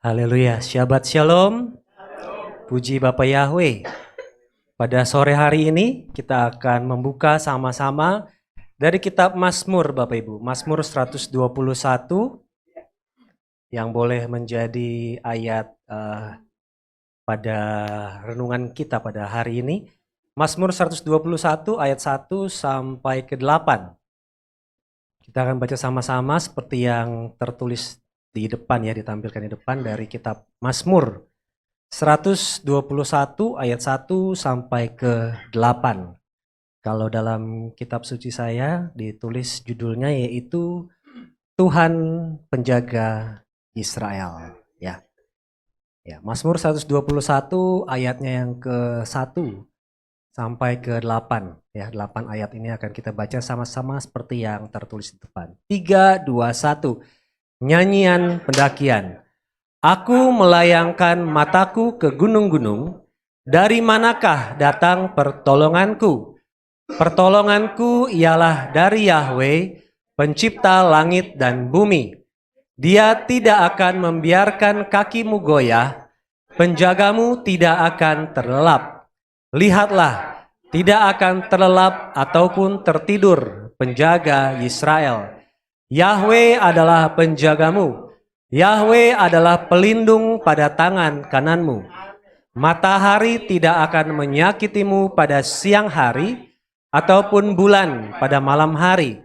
Haleluya, Shabbat Shalom, puji Bapa Yahweh. Pada sore hari ini kita akan membuka sama-sama dari kitab Mazmur Bapak Ibu. Mazmur 121 yang boleh menjadi ayat pada renungan kita pada hari ini. Mazmur 121 ayat 1 sampai ke 8. Kita akan baca sama-sama seperti yang tertulis di depan ya, ditampilkan di depan dari kitab Mazmur 121 ayat 1 sampai ke 8. Kalau dalam kitab suci saya ditulis judulnya yaitu Tuhan Penjaga Israel ya. Ya, Mazmur 121 ayatnya yang ke-1 sampai ke 8 ya. 8 ayat ini akan kita baca sama-sama seperti yang tertulis di depan. 3 2 1. Nyanyian pendakian. Aku melayangkan mataku ke gunung-gunung, dari manakah datang pertolonganku? Pertolonganku ialah dari Yahweh, pencipta langit dan bumi. Dia tidak akan membiarkan kakimu goyah, penjagamu tidak akan terlelap. Lihatlah, tidak akan terlelap ataupun tertidur penjaga Israel. Yahweh adalah penjagamu. Yahweh adalah pelindung pada tangan kananmu. Matahari tidak akan menyakitimu pada siang hari, ataupun bulan pada malam hari.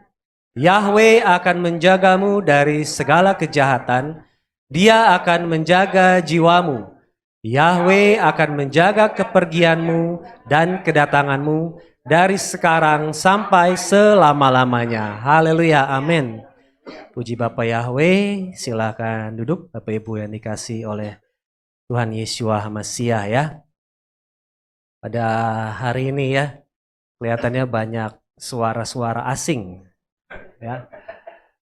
Yahweh akan menjagamu dari segala kejahatan. Dia akan menjaga jiwamu. Yahweh akan menjaga kepergianmu dan kedatanganmu dari sekarang sampai selama-lamanya. Haleluya, amin. Puji Bapa Yahweh, silakan duduk Bapak Ibu yang dikasih oleh Tuhan Yeshua Masiah ya. Pada hari ini ya, kelihatannya banyak suara-suara asing ya.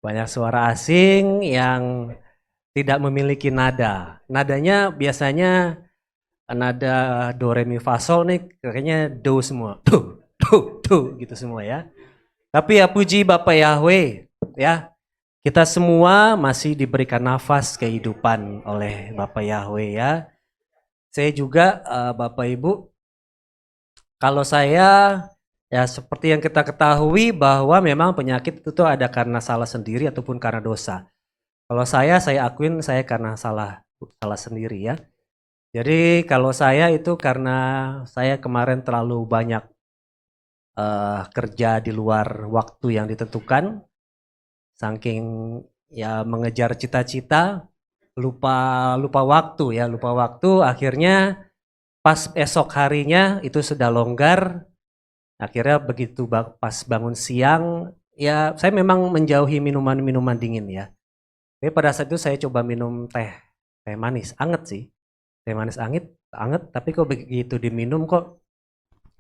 Banyak suara asing yang tidak memiliki nada. Nadanya biasanya nada do re mi fa sol nih kayaknya do semua. Do gitu semua ya. Tapi ya puji Bapa Yahweh ya. Kita semua masih diberikan nafas kehidupan oleh Bapa Yahweh ya. Saya juga Bapak Ibu, kalau saya ya seperti yang kita ketahui bahwa memang penyakit itu ada karena salah sendiri ataupun karena dosa. Kalau saya akuin saya karena salah sendiri ya. Jadi kalau saya itu karena saya kemarin terlalu banyak kerja di luar waktu yang ditentukan. Saking ya mengejar cita-cita, lupa waktu ya, lupa waktu. Akhirnya pas esok harinya itu sudah longgar. Akhirnya begitu pas bangun siang, ya saya memang menjauhi minuman-minuman dingin ya. Tapi pada saat itu saya coba minum teh manis, anget sih. Teh manis anget, tapi kok begitu diminum kok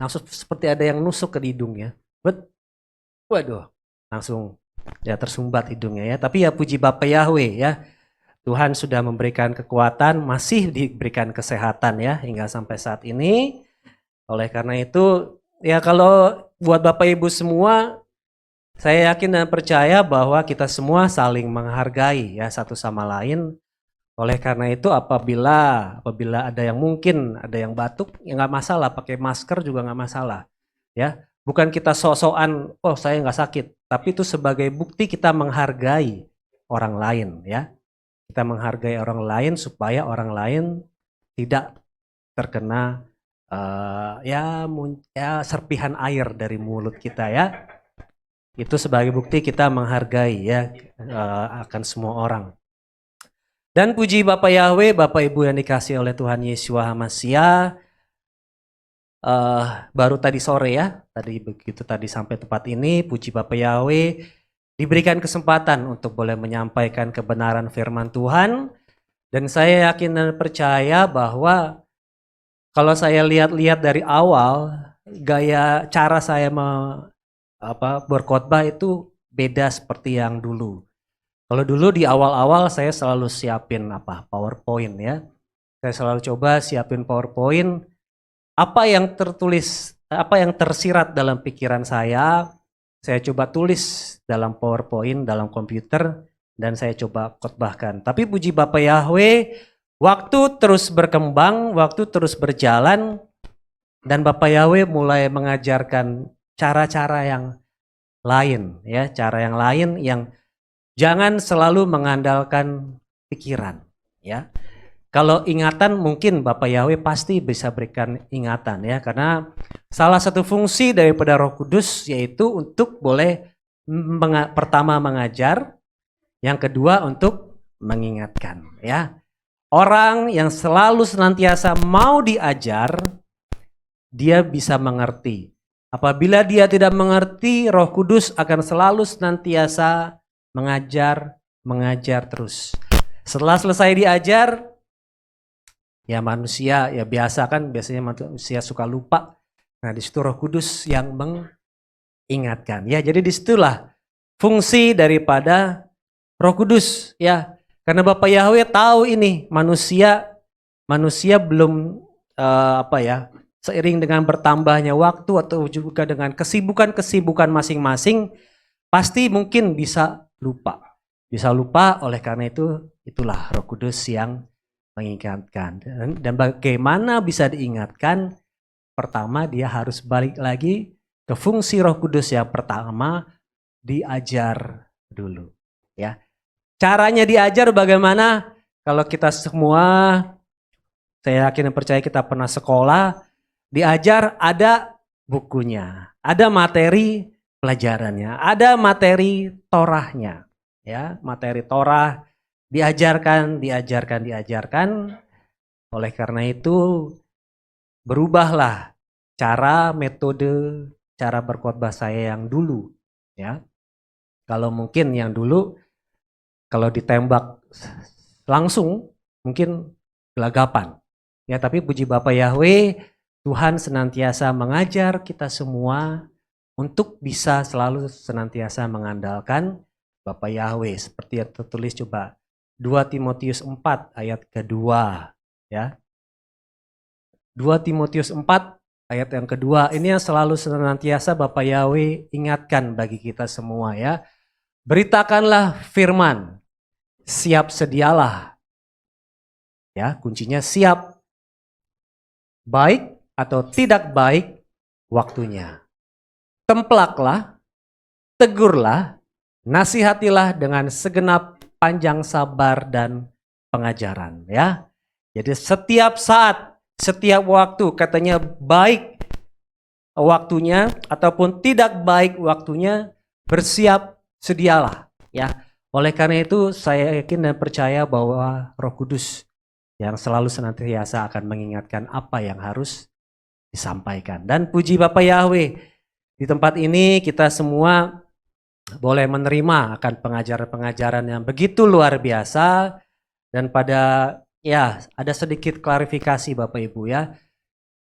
langsung seperti ada yang nusuk ke hidungnya. Waduh, langsung ya tersumbat hidungnya ya. Tapi ya puji Bapa Yahweh ya. Tuhan sudah memberikan kekuatan, masih diberikan kesehatan ya hingga sampai saat ini. Oleh karena itu ya kalau buat Bapak Ibu semua, saya yakin dan percaya bahwa kita semua saling menghargai ya satu sama lain. Oleh karena itu apabila ada yang mungkin ada yang batuk ya nggak masalah, pakai masker juga nggak masalah ya. Bukan kita sok-sokan, oh saya nggak sakit, tapi itu sebagai bukti kita menghargai orang lain ya. Kita menghargai orang lain supaya orang lain tidak terkena serpihan air dari mulut kita ya. Itu sebagai bukti kita menghargai ya akan semua orang. Dan puji Bapa Yahweh, Bapak Ibu yang dikasih oleh Tuhan Yeshua Masiah, baru tadi sore ya, tadi sampai tempat ini, puji Bapa Yahweh, diberikan kesempatan untuk boleh menyampaikan kebenaran firman Tuhan. Dan saya yakin dan percaya bahwa kalau saya lihat-lihat dari awal, gaya cara saya berkhotbah itu beda seperti yang dulu. Kalau dulu di awal-awal saya selalu siapin PowerPoint ya. Saya selalu coba siapin PowerPoint, apa yang tertulis, apa yang tersirat dalam pikiran saya, saya coba tulis dalam PowerPoint, dalam komputer, dan saya coba khotbahkan. Tapi puji Bapak Yahweh, waktu terus berkembang, waktu terus berjalan, dan Bapak Yahweh mulai mengajarkan cara-cara yang lain, ya, cara yang lain yang jangan selalu mengandalkan pikiran, ya. Kalau ingatan mungkin Bapak Yahweh pasti bisa berikan ingatan, ya, karena salah satu fungsi daripada Roh Kudus yaitu untuk boleh pertama mengajar, yang kedua untuk mengingatkan, ya. Orang yang selalu senantiasa mau diajar, dia bisa mengerti. Apabila dia tidak mengerti, Roh Kudus akan selalu senantiasa mengajar terus. Setelah selesai diajar, ya manusia ya biasanya manusia suka lupa. Nah, di situ Roh Kudus yang mengingatkan. Ya, jadi disitulah fungsi daripada Roh Kudus, ya. Karena Bapak Yahweh tahu ini manusia belum seiring dengan bertambahnya waktu atau juga dengan kesibukan masing-masing, pasti mungkin bisa lupa. Bisa lupa, oleh karena itulah Roh Kudus yang mengingatkan. Dan bagaimana bisa diingatkan? Pertama, dia harus balik lagi ke fungsi Roh Kudus yang pertama, diajar dulu, ya. Caranya diajar bagaimana? Kalau kita semua, saya yakin dan percaya kita pernah sekolah, diajar ada bukunya, ada materi pelajarannya, ada materi Torahnya, ya, materi Torah diajarkan. Oleh karena itu berubahlah metode cara berkhotbah saya yang dulu, ya. Kalau mungkin yang dulu kalau ditembak langsung mungkin gelagapan, ya, tapi puji Bapak Yahweh, Tuhan senantiasa mengajar kita semua untuk bisa selalu senantiasa mengandalkan Bapak Yahweh. Seperti yang tertulis coba 2 Timotius 4 ayat kedua, ya. 2 Timotius 4 ayat yang kedua, ini yang selalu senantiasa Bapak Yahweh ingatkan bagi kita semua, ya. Beritakanlah firman, siap sedialah. Ya, kuncinya siap. Baik atau tidak baik waktunya. Templaklah, tegurlah, nasihatilah dengan segenap panjang sabar dan pengajaran, ya. Jadi setiap saat, setiap waktu, katanya baik waktunya ataupun tidak baik waktunya, bersiap sedialah, ya. Oleh karena itu saya yakin dan percaya bahwa Roh Kudus yang selalu senantiasa akan mengingatkan apa yang harus disampaikan. Dan puji Bapak Yahweh, di tempat ini kita semua boleh menerima akan pengajaran-pengajaran yang begitu luar biasa. Dan ada sedikit klarifikasi Bapak Ibu, ya.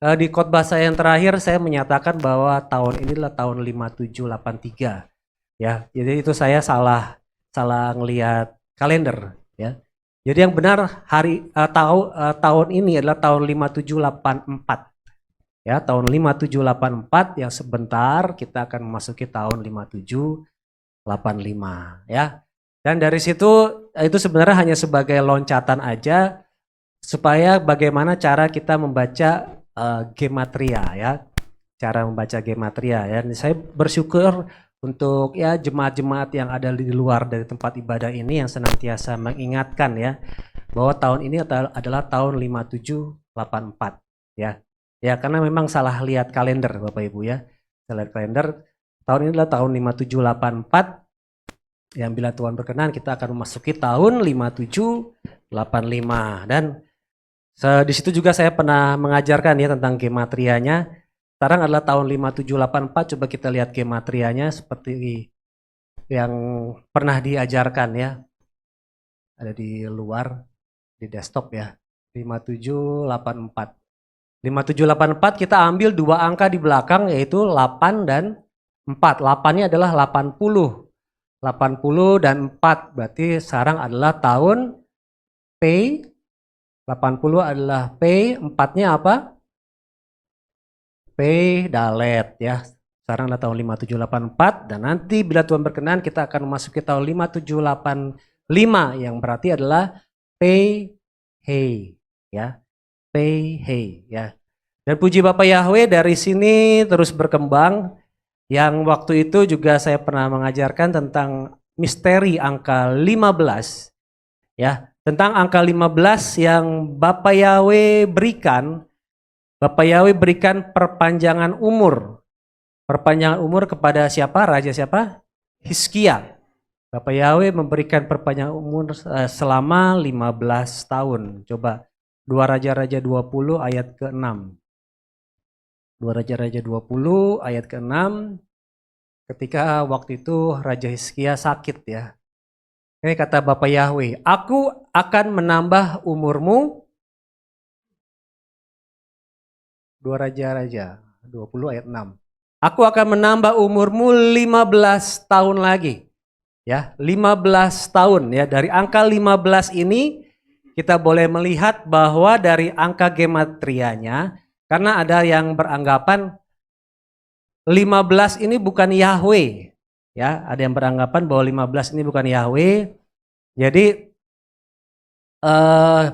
Di khotbah saya yang terakhir saya menyatakan bahwa tahun ini adalah tahun 5783. Ya, jadi itu saya salah ngelihat kalender, ya. Jadi yang benar tahun ini adalah tahun 5784. Ya, tahun 5784 yang sebentar kita akan memasuki tahun 5785, ya. Dan dari situ itu sebenarnya hanya sebagai loncatan aja supaya bagaimana cara kita membaca gematria, ya. Cara membaca gematria, ya. Saya bersyukur untuk, ya, jemaat-jemaat yang ada di luar dari tempat ibadah ini yang senantiasa mengingatkan, ya, bahwa tahun ini adalah tahun 5784, ya. Ya, karena memang salah lihat kalender Bapak Ibu, ya. Salah lihat kalender, tahun ini adalah tahun 5784 yang bila Tuhan berkenan kita akan memasuki tahun 5785. Dan di situ juga saya pernah mengajarkan, ya, tentang gematrianya. Sekarang adalah tahun 5784, coba kita lihat gematrianya seperti yang pernah diajarkan, ya. Ada di luar, di desktop, ya. 5784. 5784 kita ambil dua angka di belakang yaitu 8 dan 4. 8-nya adalah 80. 80 dan 4 berarti sekarang adalah tahun P. 80 adalah P, 4-nya apa? P dalet, ya. Sekarang adalah tahun 5784 dan nanti bila Tuhan berkenan kita akan memasuki tahun 5785 yang berarti adalah pay hey ya. Pay hey ya. Dan puji Bapak Yahweh dari sini terus berkembang. Yang waktu itu juga saya pernah mengajarkan tentang misteri angka 15 ya. Tentang angka 15 yang Bapak Yahweh berikan. Bapak Yahweh berikan perpanjangan umur. Perpanjangan umur kepada siapa? Raja siapa? Hizkia. Bapak Yahweh memberikan perpanjangan umur selama 15 tahun. Coba 2 Raja-Raja 20 ayat ke-6. 2 Raja-Raja 20 ayat ke-6. Ketika waktu itu Raja Hizkia sakit ya. Ini kata Bapak Yahweh, aku akan menambah umurmu. 2 Raja-Raja 20 ayat 6. Aku akan menambah umurmu 15 tahun lagi. Ya, 15 tahun ya. Dari angka 15 ini kita boleh melihat bahwa dari angka gematrianya, karena ada yang beranggapan 15 ini bukan Yahweh. Ya, ada yang beranggapan bahwa 15 ini bukan Yahweh. Jadi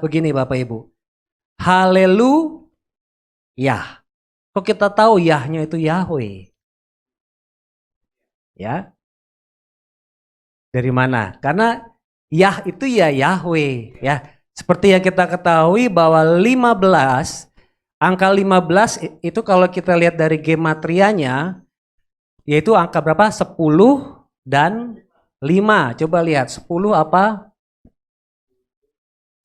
begini Bapak Ibu. Haleluya. Kok kita tahu Yahnya itu Yahweh? Ya. Dari mana? Karena Yah itu ya Yahweh, ya. Seperti yang kita ketahui bahwa 15, angka 15 itu kalau kita lihat dari gematrianya, yaitu angka berapa? 10 dan 5. Coba lihat, 10 apa?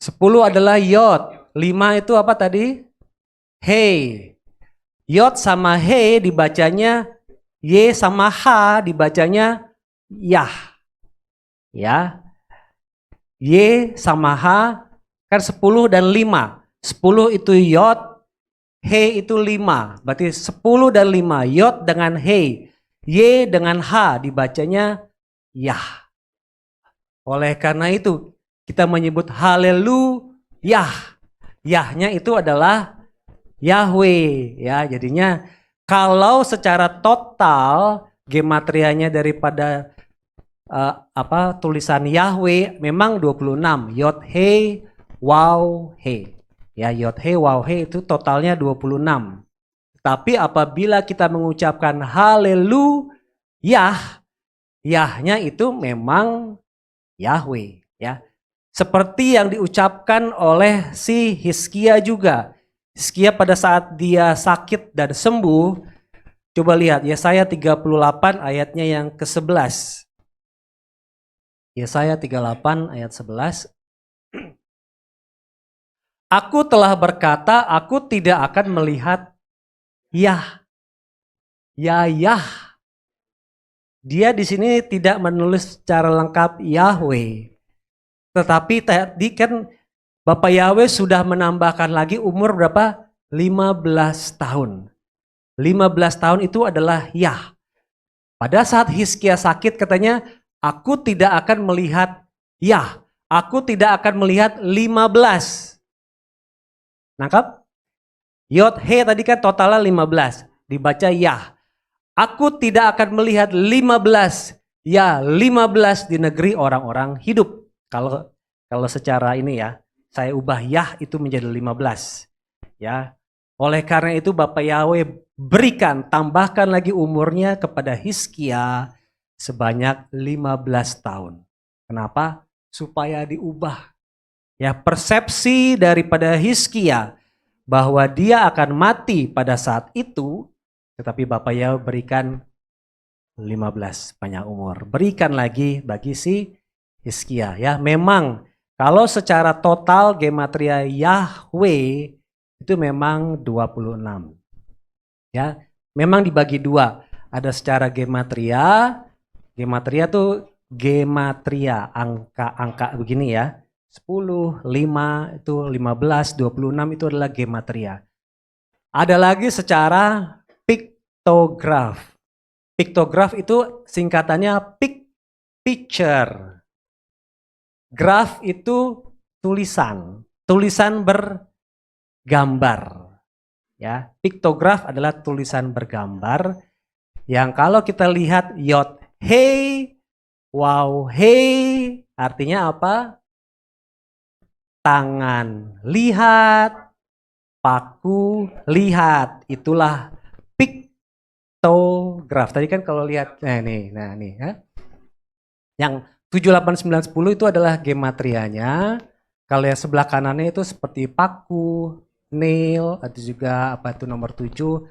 10 adalah Yod. 5 itu apa tadi? Hey. Yod sama He dibacanya Y sama H dibacanya Yah. Ya. Y sama H kan 10 dan 5. 10 itu Yod, He itu 5. Berarti 10 dan 5. Yod dengan He. Y dengan H dibacanya Yah. Oleh karena itu kita menyebut Haleluya. Yahnya itu adalah Yahweh ya, jadinya kalau secara total gematrianya daripada tulisan Yahweh memang 26 Yod He Waw He ya, Yod He Waw He itu totalnya 26. Tapi apabila kita mengucapkan Haleluya, Yahnya itu memang Yahweh ya. Seperti yang diucapkan oleh si Hizkia juga. Hizkia pada saat dia sakit dan sembuh, coba lihat Yesaya 38 ayatnya yang ke-11. Yesaya 38 ayat 11. Aku telah berkata, aku tidak akan melihat Yah. Yah. Dia di sini tidak menulis secara lengkap Yahweh. Tetapi tadi kan Bapak Yahweh sudah menambahkan lagi umur berapa? 15 tahun. 15 tahun itu adalah Yah. Pada saat Hizkia sakit katanya, aku tidak akan melihat Yah. Aku tidak akan melihat 15. Nangkap? Yod He tadi kan totalnya 15. Dibaca Yah. Aku tidak akan melihat 15. Ya 15 di negeri orang-orang hidup. Kalau secara ini ya. Saya ubah Yah itu menjadi 15. Ya. Oleh karena itu Bapak Yahweh berikan, tambahkan lagi umurnya kepada Hizkia sebanyak 15 tahun. Kenapa? Supaya diubah. Ya, persepsi daripada Hizkia bahwa dia akan mati pada saat itu, tetapi Bapak Yahweh berikan 15 panjang umur. Berikan lagi bagi si Hizkia. Ya, memang kalau secara total gematria Yahweh itu memang 26. Ya, memang dibagi dua. Ada secara gematria. Gematria tuh gematria angka-angka begini ya. 10, 5 itu 15, 26 itu adalah gematria. Ada lagi secara piktograf. Piktograf itu singkatannya picture. Graf itu tulisan bergambar. Ya, piktograf adalah tulisan bergambar. Yang kalau kita lihat yod hei, waw hei, artinya apa? Tangan lihat, paku lihat. Itulah piktograf. Tadi kan kalau lihat, nah nih ya. Yang 7, 8, 9, 10 itu adalah gematrianya. Kalau yang sebelah kanannya itu seperti paku, nail, atau juga apa itu nomor 7,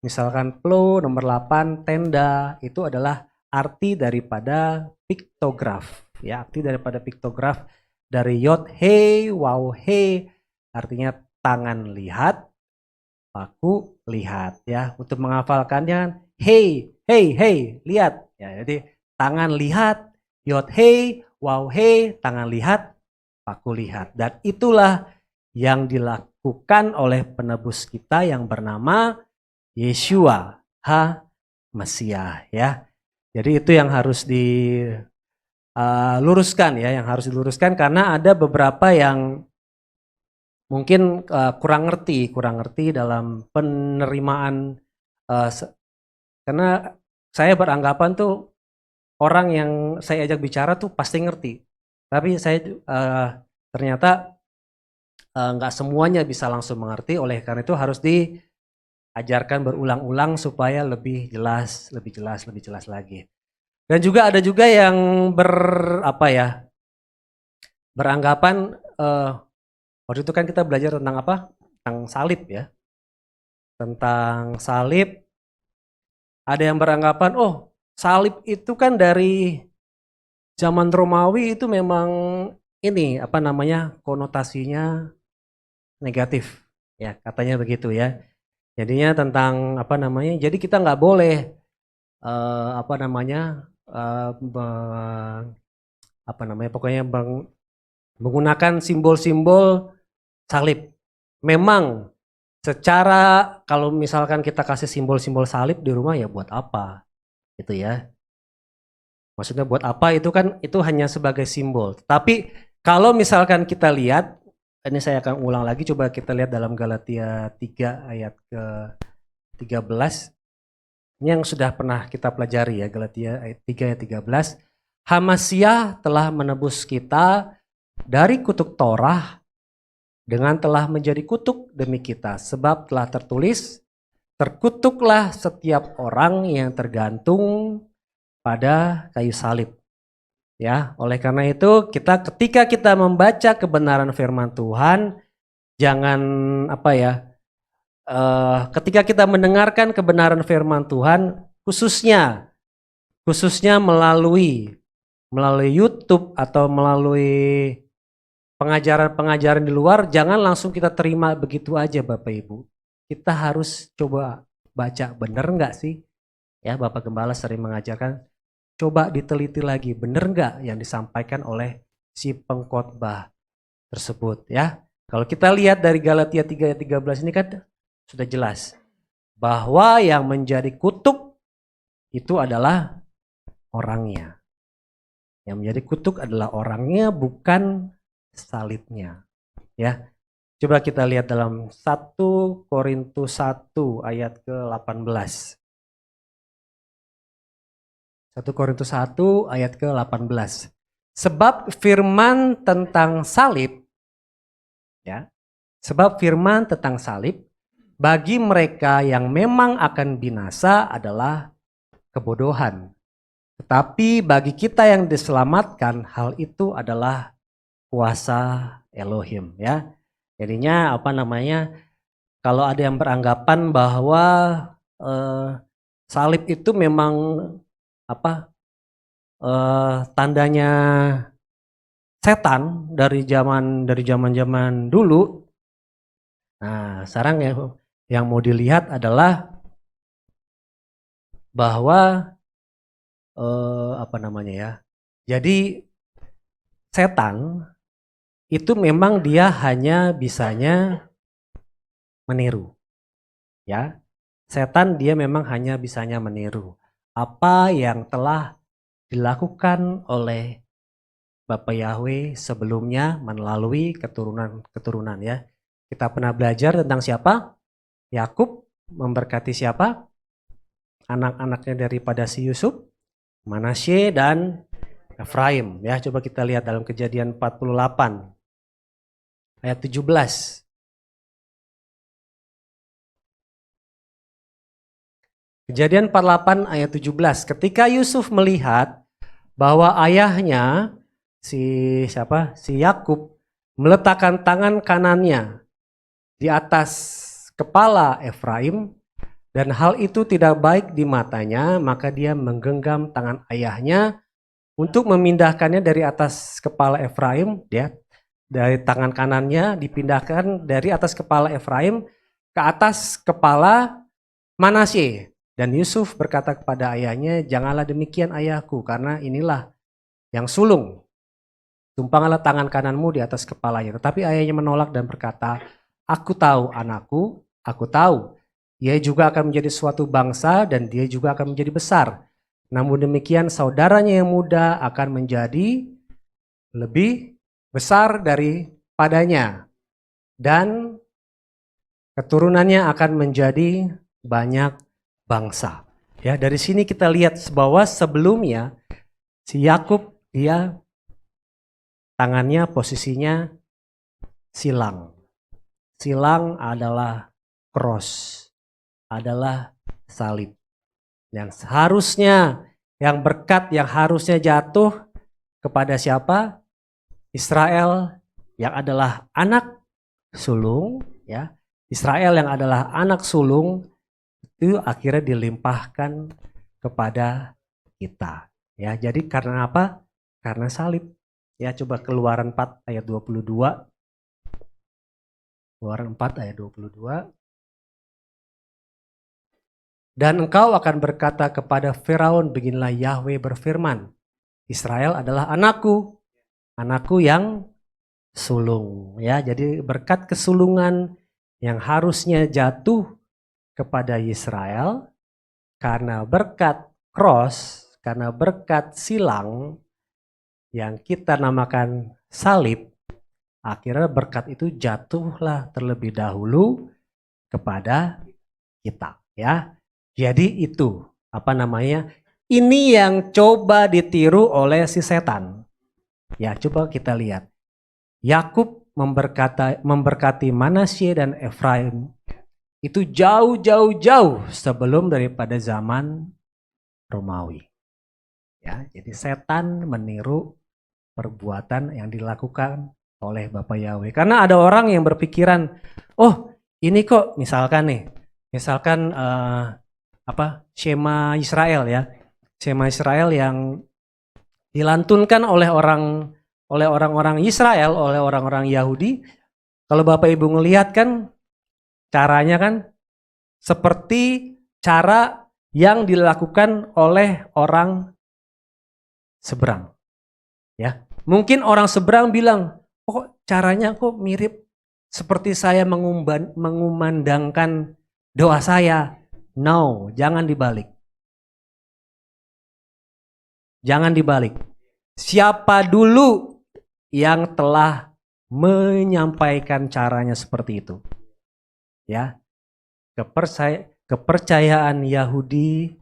misalkan plow, nomor 8, tenda, itu adalah arti daripada piktograf. Ya, arti daripada piktograf dari yod hei, waw hei, artinya tangan lihat, paku lihat. Ya, untuk menghafalkannya, hei, hei, hei, lihat. Ya, jadi tangan lihat, yod hei, waw hei, tangan lihat, paku lihat. Dan itulah yang dilakukan oleh penebus kita yang bernama Yeshua HaMasiah, ya. Jadi itu yang harus diluruskan ya, yang harus diluruskan karena ada beberapa yang mungkin kurang ngerti dalam penerimaan karena saya beranggapan tuh orang yang saya ajak bicara tuh pasti ngerti, tapi saya ternyata nggak semuanya bisa langsung mengerti, oleh karena itu harus diajarkan berulang-ulang supaya lebih jelas lagi. Dan juga ada juga yang beranggapan waktu itu kan kita belajar tentang apa? Tentang salib ya. Tentang salib, ada yang beranggapan, oh salib itu kan dari zaman Romawi itu memang ini apa namanya konotasinya negatif ya, katanya begitu ya. Jadinya tentang apa namanya, jadi kita nggak boleh pokoknya menggunakan simbol-simbol salib. Memang secara kalau misalkan kita kasih simbol-simbol salib di rumah ya buat apa gitu ya. Maksudnya buat apa itu kan itu hanya sebagai simbol. Tapi kalau misalkan kita lihat, ini saya akan ulang lagi, coba kita lihat dalam Galatia 3 ayat ke-13. Ini yang sudah pernah kita pelajari ya, Galatia ayat 3 ayat 13. HaMasiah telah menebus kita dari kutuk Torah dengan telah menjadi kutuk demi kita, sebab telah tertulis, terkutuklah setiap orang yang tergantung pada kayu salib. Ya, oleh karena itu ketika kita membaca kebenaran firman Tuhan, jangan ketika kita mendengarkan kebenaran firman Tuhan, khususnya melalui YouTube atau melalui pengajaran-pengajaran di luar, jangan langsung kita terima begitu aja Bapak Ibu. Kita harus coba baca, benar nggak sih? Ya, Bapak Gembala sering mengajarkan, coba diteliti lagi, benar nggak yang disampaikan oleh si pengkhotbah tersebut ya. Kalau kita lihat dari Galatia 3 ayat 13 ini kan sudah jelas bahwa yang menjadi kutuk itu adalah orangnya. Yang menjadi kutuk adalah orangnya, bukan salibnya. Ya. Coba kita lihat dalam 1 Korintus 1 ayat ke-18. 1 Korintus 1 ayat ke-18. Sebab firman tentang salib, ya, sebab firman tentang salib bagi mereka yang memang akan binasa adalah kebodohan. Tetapi bagi kita yang diselamatkan, hal itu adalah kuasa Elohim, ya. Jadinya kalau ada yang beranggapan bahwa salib itu memang tandanya setan dari zaman dulu. Nah, sekarang yang mau dilihat adalah bahwa jadi setan itu memang dia hanya bisanya meniru. Ya. Setan dia memang hanya bisanya meniru apa yang telah dilakukan oleh Bapak Yahweh sebelumnya melalui keturunan ya. Kita pernah belajar tentang siapa? Yakub memberkati siapa? anak-anaknya daripada si Yusuf, Manasye dan Efraim. Ya, coba kita lihat dalam Kejadian 48 ayat 17. Kejadian 48 ayat 17. Ketika Yusuf melihat bahwa ayahnya si Yakub meletakkan tangan kanannya di atas kepala Efraim dan hal itu tidak baik di matanya, maka dia menggenggam tangan ayahnya untuk memindahkannya dari atas kepala Efraim, ya, dari tangan kanannya dipindahkan dari atas kepala Efraim ke atas kepala Manasye. Dan Yusuf berkata kepada ayahnya, janganlah demikian ayahku, karena inilah yang sulung. Tumpanglah tangan kananmu di atas kepalanya. Tetapi ayahnya menolak dan berkata, aku tahu anakku, aku tahu. Ia juga akan menjadi suatu bangsa dan dia juga akan menjadi besar. Namun demikian saudaranya yang muda akan menjadi lebih besar daripadanya. Dan keturunannya akan menjadi banyak bangsa. Ya, dari sini kita lihat bahwa sebelumnya si Yakub dia tangannya posisinya silang. Silang adalah cross, adalah salib. Dan seharusnya yang berkat yang harusnya jatuh kepada siapa? Israel yang adalah anak sulung, ya. Israel yang adalah anak sulung itu akhirnya dilimpahkan kepada kita. Ya, jadi karena apa? Karena salib. Ya, coba Keluaran 4 ayat 22. Keluaran 4 ayat 22. Dan engkau akan berkata kepada Firaun, beginilah Yahweh berfirman, Israel adalah anakku, anakku yang sulung. Ya, jadi berkat kesulungan yang harusnya jatuh kepada Israel, karena berkat cross, karena berkat silang yang kita namakan salib, akhirnya berkat itu jatuhlah terlebih dahulu kepada kita, ya. Jadi itu ini yang coba ditiru oleh si setan. Ya, coba kita lihat. Yakub memberkati Manasye dan Efraim itu jauh sebelum daripada zaman Romawi. Ya, jadi setan meniru perbuatan yang dilakukan oleh Bapak Yahweh. Karena ada orang yang berpikiran, oh ini kok misalkan Shema Israel, ya, Shema Israel yang dilantunkan oleh orang-orang Israel, oleh orang-orang Yahudi. Kalau Bapak Ibu ngelihat kan caranya kan seperti cara yang dilakukan oleh orang seberang. Ya, mungkin orang seberang bilang, kok caranya kok mirip seperti saya mengumandangkan doa saya. No, jangan dibalik. Jangan dibalik. Siapa dulu yang telah menyampaikan caranya seperti itu? Ya, kepercayaan Yahudi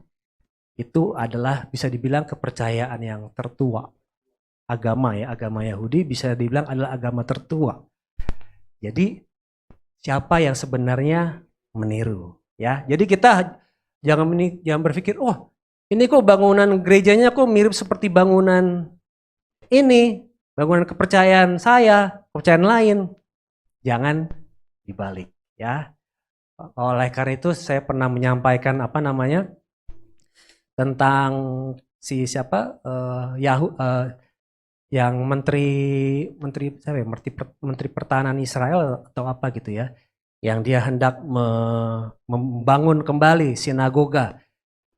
itu adalah bisa dibilang kepercayaan yang tertua. Agama Yahudi bisa dibilang adalah agama tertua. Jadi siapa yang sebenarnya meniru, ya? Jadi kita jangan berpikir, oh ini kok bangunan gerejanya kok mirip seperti bangunan ini, bangunan kepercayaan saya, kepercayaan lain. Jangan dibalik, ya. Oleh karena itu saya pernah menyampaikan tentang yang menteri pertahanan Israel atau apa gitu, ya, yang dia hendak membangun kembali sinagoga,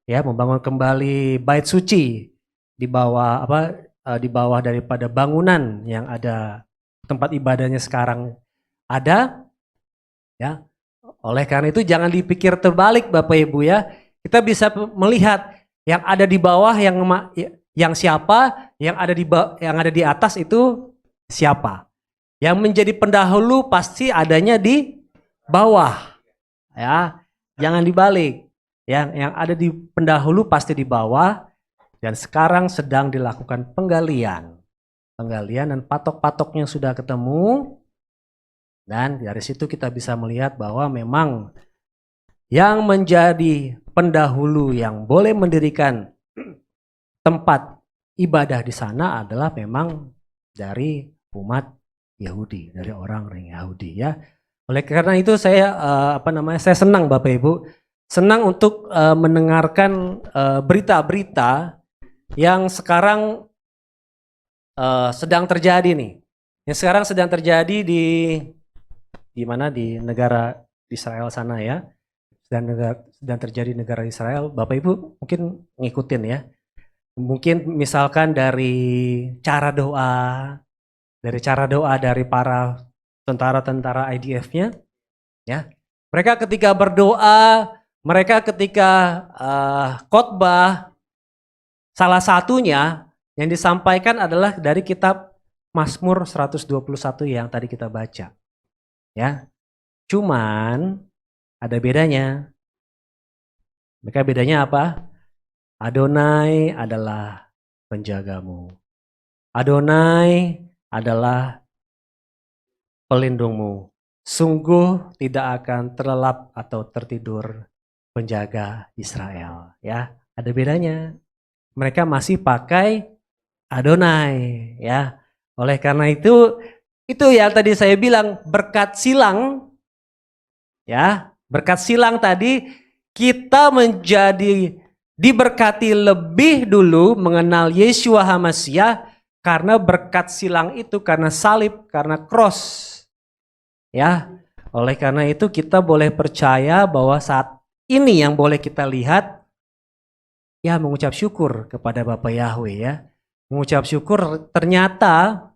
ya, membangun kembali bait suci di bawah daripada bangunan yang ada tempat ibadahnya sekarang ada, ya. Oleh karena itu jangan dipikir terbalik Bapak Ibu, ya. Kita bisa melihat yang ada di bawah yang siapa, yang ada di atas itu siapa. Yang menjadi pendahulu pasti adanya di bawah. Ya, jangan dibalik. Yang ada di pendahulu pasti di bawah, dan sekarang sedang dilakukan penggalian dan patok-patoknya sudah ketemu, dan dari situ kita bisa melihat bahwa memang yang menjadi pendahulu yang boleh mendirikan tempat ibadah di sana adalah memang dari umat Yahudi, dari orang Yahudi ya. Oleh karena itu saya saya senang Bapak Ibu, senang untuk mendengarkan berita-berita yang sekarang sedang terjadi nih. Yang sekarang sedang terjadi di mana, di negara Israel sana ya. Sedang terjadi negara Israel. Bapak Ibu mungkin ngikutin ya. Mungkin misalkan dari cara doa dari para tentara-tentara IDF-nya ya. Mereka ketika berdoa, mereka ketika khotbah, salah satunya yang disampaikan adalah dari kitab Mazmur 121 yang tadi kita baca. Ya. Cuman ada bedanya. Mereka bedanya apa? Adonai adalah penjagamu. Adonai adalah pelindungmu. Sungguh tidak akan terlelap atau tertidur penjaga Israel. Ya, ada bedanya. Mereka masih pakai Adonai, ya. Oleh karena itu yang tadi saya bilang berkat silang, ya, berkat silang tadi kita menjadi diberkati lebih dulu mengenal Yeshua HaMashiach karena berkat silang itu, karena salib, karena cross. Ya, oleh karena itu kita boleh percaya bahwa saat ini yang boleh kita lihat, ya mengucap syukur kepada Bapak Yahweh ya. Mengucap syukur, ternyata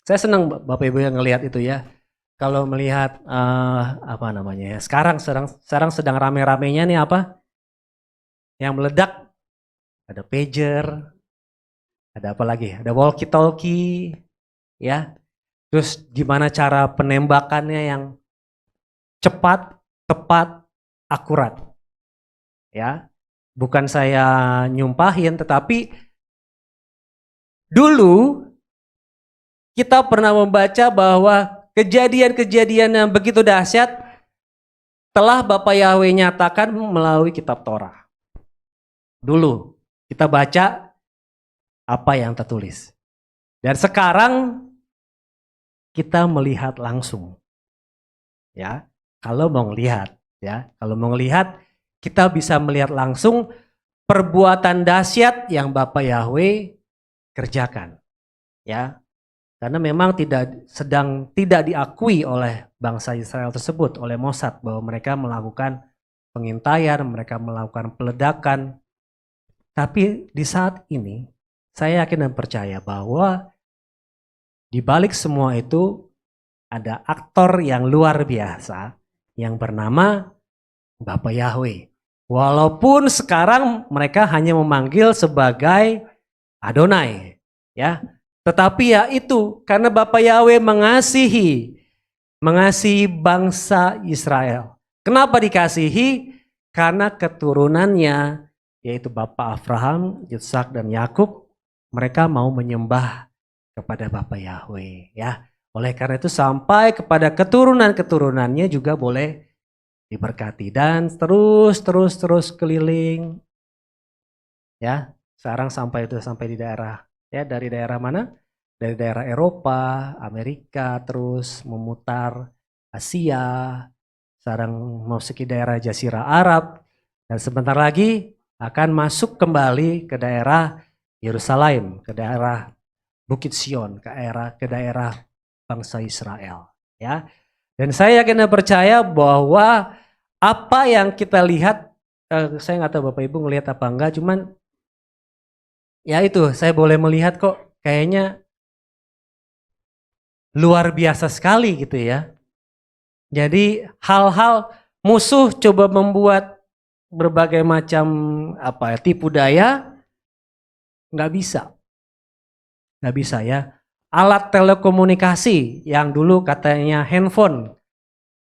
saya senang Bapak Ibu yang ngelihat itu ya. Kalau melihat sekarang sedang rame-ramenya nih apa? Yang meledak, ada pager, ada apa lagi? Ada walkie-talkie, ya. Terus gimana cara penembakannya yang cepat, tepat, akurat, ya. Bukan saya nyumpahin, tetapi dulu kita pernah membaca bahwa kejadian-kejadian yang begitu dahsyat telah Bapak Yahweh nyatakan melalui kitab Torah. Dulu kita baca apa yang tertulis. Dan sekarang kita melihat langsung. Ya, kalau mau ngelihat, ya, kalau mau ngelihat kita bisa melihat langsung perbuatan dahsyat yang Bapak Yahweh kerjakan. Ya. Karena memang tidak diakui oleh bangsa Israel tersebut, oleh Mossad, bahwa mereka melakukan pengintaian, mereka melakukan peledakan. Tapi di saat ini, saya yakin dan percaya bahwa di balik semua itu ada aktor yang luar biasa yang bernama Bapak Yahweh. Walaupun sekarang mereka hanya memanggil sebagai Adonai, ya. Tetapi ya itu, karena Bapak Yahweh mengasihi bangsa Israel. Kenapa dikasihi? Karena keturunannya, yaitu Bapak Abraham, Ishak dan Yakub, mereka mau menyembah kepada Bapak Yahweh, ya. Oleh karena itu sampai kepada keturunan-keturunannya juga boleh diberkati dan terus keliling, ya. Sekarang sampai di daerah, ya, dari daerah mana? Dari daerah Eropa, Amerika, terus memutar Asia, sekarang memasuki daerah Jazirah Arab, dan sebentar lagi akan masuk kembali ke daerah Yerusalem, ke daerah Bukit Sion, ke daerah bangsa Israel. Ya, dan saya yakin dan percaya bahwa apa yang kita lihat, saya nggak tahu Bapak Ibu ngelihat apa enggak, cuman ya itu saya boleh melihat kok kayaknya luar biasa sekali gitu ya. Jadi hal-hal musuh coba membuat berbagai macam tipu daya, nggak bisa ya. Alat telekomunikasi yang dulu katanya handphone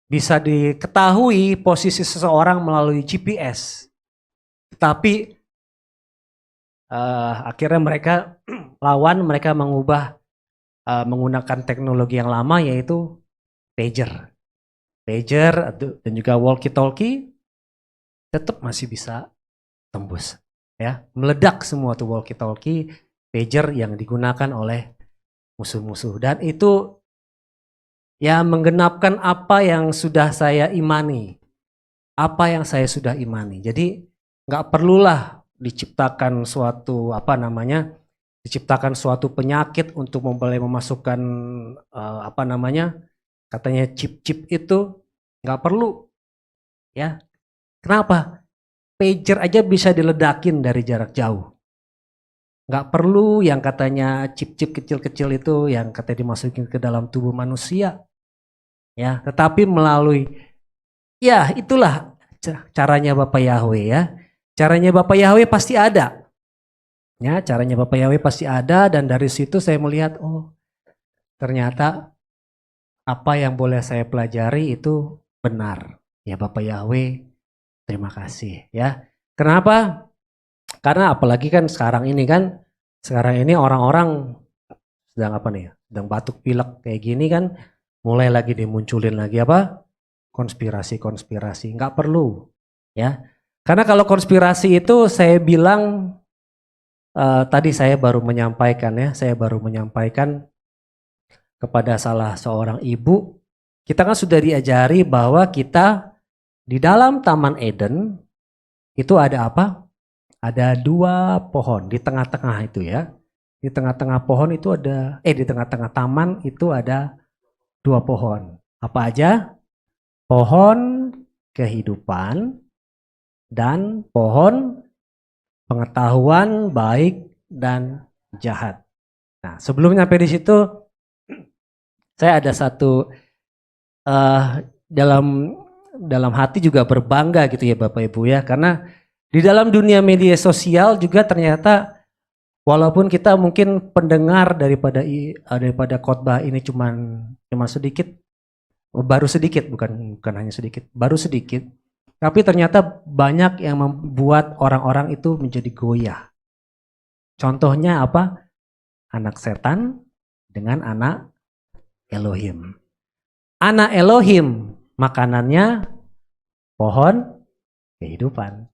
bisa diketahui posisi seseorang melalui GPS. Tapi akhirnya mereka mereka menggunakan teknologi yang lama, yaitu pager. Pager dan juga walkie-talkie tetap masih bisa tembus. Ya, meledak semua tuh walkie-talkie, pager yang digunakan oleh musuh-musuh. Dan itu ya menggenapkan apa yang sudah saya imani. Apa yang saya sudah imani. Jadi nggak perlulah diciptakan suatu diciptakan suatu penyakit untuk mulai memasukkan katanya chip-chip itu nggak perlu, ya. Kenapa? Pager aja bisa diledakin dari jarak jauh. Nggak perlu yang katanya chip-chip kecil-kecil itu yang katanya dimasukin ke dalam tubuh manusia, ya. Tetapi melalui, ya itulah caranya Bapak Yahweh, ya. Caranya Bapak Yahweh pasti ada. Ya, caranya Bapak Yahweh pasti ada, dan dari situ saya melihat, oh ternyata apa yang boleh saya pelajari itu benar. Ya Bapak Yahweh, terima kasih, ya. Kenapa? Karena apalagi kan sekarang ini orang-orang sedang sedang batuk pilek kayak gini kan, mulai lagi dimunculin lagi konspirasi-konspirasi. Nggak perlu, ya. Karena kalau konspirasi itu saya bilang tadi saya baru menyampaikan kepada salah seorang ibu, kita kan sudah diajari bahwa kita di dalam Taman Eden itu ada apa? Ada 2 pohon di tengah-tengah itu, ya. Di tengah-tengah pohon itu di tengah-tengah taman itu ada 2 pohon. Apa aja? Pohon kehidupan dan pohon pengetahuan baik dan jahat. Nah, sebelum nyampe di situ, saya ada satu dalam hati juga berbangga gitu ya Bapak Ibu, ya, karena di dalam dunia media sosial juga ternyata walaupun kita mungkin pendengar daripada khotbah ini cuma sedikit, baru sedikit, bukan hanya sedikit, baru sedikit, tapi ternyata banyak yang membuat orang-orang itu menjadi goyah. Contohnya apa? Anak setan dengan anak Elohim. Anak Elohim makanannya pohon kehidupan.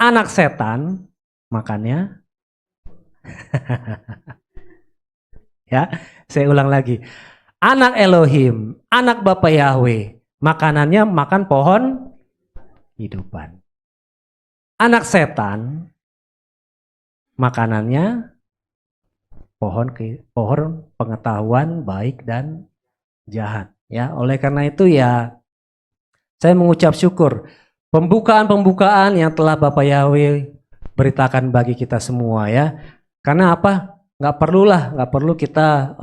Anak setan makannya ya, saya ulang lagi. Anak Elohim, anak Bapak Yahweh, makanannya makan pohon kehidupan. Anak setan makanannya pohon pengetahuan baik dan jahat, ya. Oleh karena itu, ya, saya mengucap syukur pembukaan yang telah Bapak Yahweh beritakan bagi kita semua, ya. Karena apa? Nggak perlu kita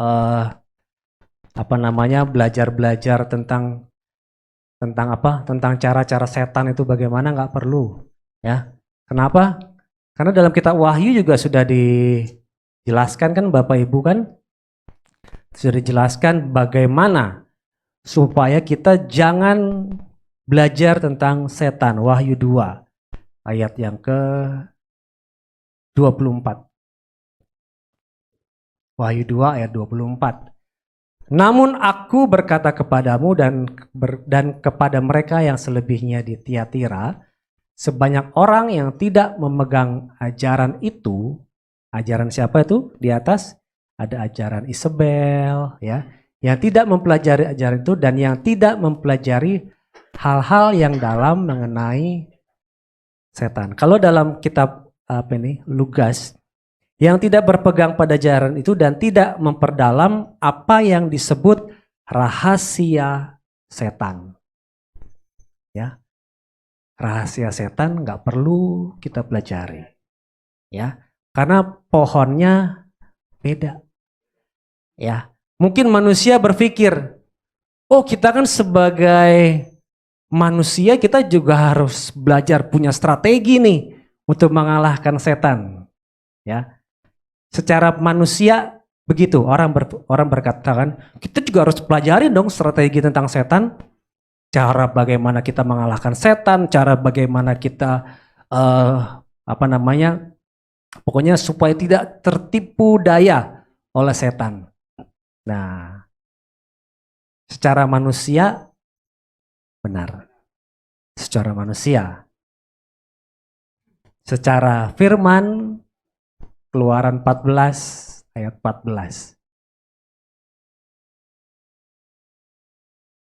belajar tentang cara-cara setan itu bagaimana, nggak perlu, ya. Kenapa? Karena dalam kitab Wahyu juga sudah dijelaskan kan Bapak Ibu, kan sudah dijelaskan bagaimana supaya kita jangan belajar tentang setan. Wahyu 2 ayat yang ke-24. Wahyu 2 ayat 24. Namun aku berkata kepadamu dan kepada mereka yang selebihnya di Tiatira, sebanyak orang yang tidak memegang ajaran itu, ajaran siapa itu? Di atas ada ajaran Isabel, ya, yang tidak mempelajari ajaran itu dan yang tidak mempelajari hal-hal yang dalam mengenai setan. Kalau dalam kitab Lukas, yang tidak berpegang pada ajaran itu dan tidak memperdalam apa yang disebut rahasia setan. Ya. Rahasia setan nggak perlu kita pelajari. Ya. Karena pohonnya beda. Ya. Mungkin manusia berpikir, oh kita kan sebagai manusia kita juga harus belajar punya strategi nih untuk mengalahkan setan. Ya. Secara manusia begitu, orang berkata kan, kita juga harus pelajari dong strategi tentang setan, cara bagaimana kita mengalahkan setan, cara bagaimana kita apa namanya, pokoknya supaya tidak tertipu daya oleh setan. Nah, secara manusia benar, secara manusia. Secara firman, Keluaran 14 ayat 14.